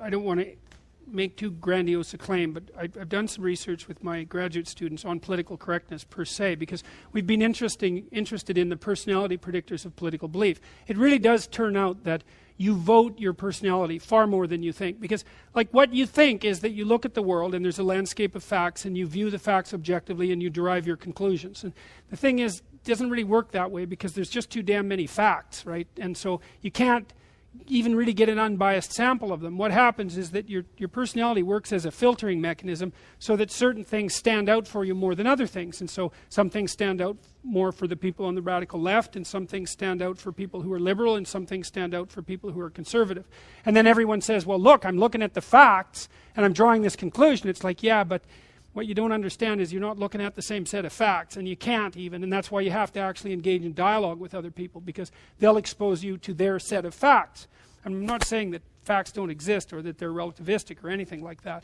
I don't want to make too grandiose a claim, but I've done some research with my graduate students on political correctness per se, because we've been interested in the personality predictors of political belief. It really does turn out that you vote your personality far more than you think, because like what you think is that you look at the world and there's a landscape of facts and you view the facts objectively and you derive your conclusions. And the thing is, it doesn't really work that way because there's just too damn many facts, right? And so you can't even really get an unbiased sample of them. What happens is that your personality works as a filtering mechanism so that certain things stand out for you more than other things. And so some things stand out more for the people on the radical left, and some things stand out for people who are liberal, and some things stand out for people who are conservative. And then everyone says, well, look, I'm looking at the facts and I'm drawing this conclusion. It's like, yeah, but what you don't understand is you're not looking at the same set of facts, and you can't even, and that's why you have to actually engage in dialogue with other people, because they'll expose you to their set of facts. I'm not saying that facts don't exist or that they're relativistic or anything like that.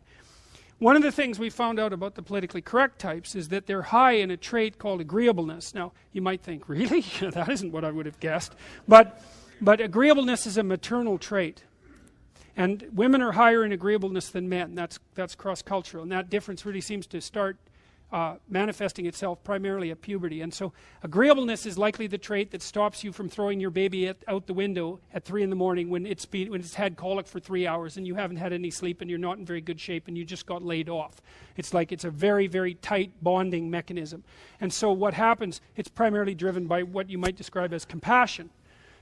One of the things we found out about the politically correct types is that they're high in a trait called agreeableness. Now, you might think, really? That isn't what I would have guessed. But agreeableness is a maternal trait. And women are higher in agreeableness than men. That's cross-cultural. And that difference really seems to start manifesting itself primarily at puberty. And so agreeableness is likely the trait that stops you from throwing your baby out the window at 3 in the morning when it's had colic for 3 hours and you haven't had any sleep and you're not in very good shape and you just got laid off. It's like it's a very, very tight bonding mechanism. And so what happens, it's primarily driven by what you might describe as compassion.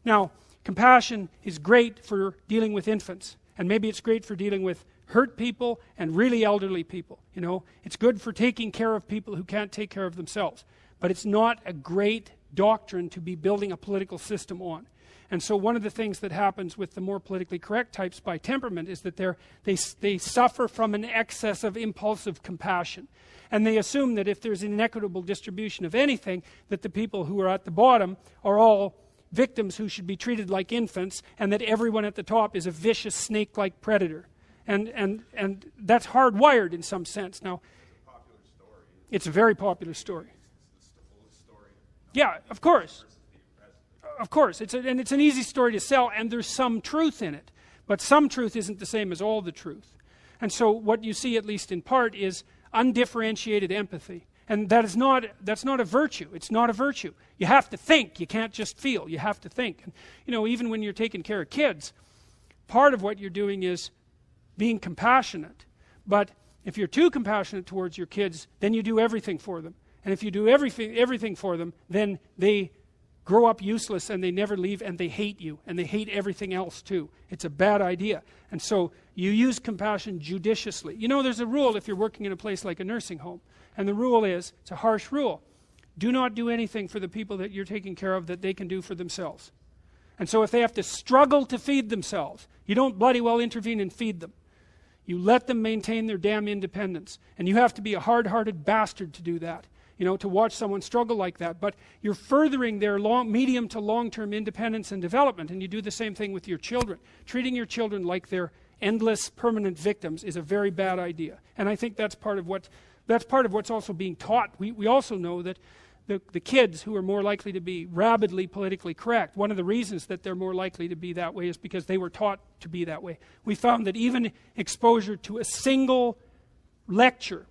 Now, compassion is great for dealing with infants. And maybe it's great for dealing with hurt people and really elderly people. You know, it's good for taking care of people who can't take care of themselves. But it's not a great doctrine to be building a political system on. And so one of the things that happens with the more politically correct types by temperament is that they suffer from an excess of impulsive compassion. And they assume that if there's an inequitable distribution of anything, that the people who are at the bottom are all victims who should be treated like infants, and that everyone at the top is a vicious snake-like predator. And that's hardwired in some sense. Now, it's a very popular story. It's the fullest story. Yeah, of course. Of course. It's an easy story to sell, and there's some truth in it. But some truth isn't the same as all the truth. And so what you see, at least in part, is undifferentiated empathy. And that's not a virtue. It's not a virtue. You have to think. You can't just feel. You have to think. And, you know, even when you're taking care of kids, part of what you're doing is being compassionate. But if you're too compassionate towards your kids, then you do everything for them. And if you do everything for them, then they grow up useless and they never leave and they hate you and they hate everything else too. It's a bad idea. And so you use compassion judiciously. You know, there's a rule if you're working in a place like a nursing home. And the rule is, it's a harsh rule, do not do anything for the people that you're taking care of that they can do for themselves. And so if they have to struggle to feed themselves, you don't bloody well intervene and feed them. You let them maintain their damn independence. And you have to be a hard-hearted bastard to do that, you know, to watch someone struggle like that. But you're furthering their medium to long-term independence and development. And you do the same thing with your children. Treating your children like they're endless, permanent victims is a very bad idea. And I think that's part of what's also being taught. We also know that the kids who are more likely to be rabidly politically correct, one of the reasons that they're more likely to be that way is because they were taught to be that way. We found that even exposure to a single lecture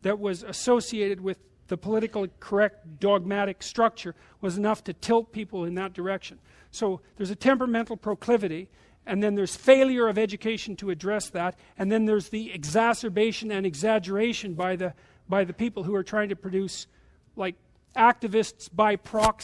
that was associated with the politically correct dogmatic structure was enough to tilt people in that direction. So there's a temperamental proclivity, and then there's failure of education to address that, and then there's the exacerbation and exaggeration by the people who are trying to produce like activists by proxy.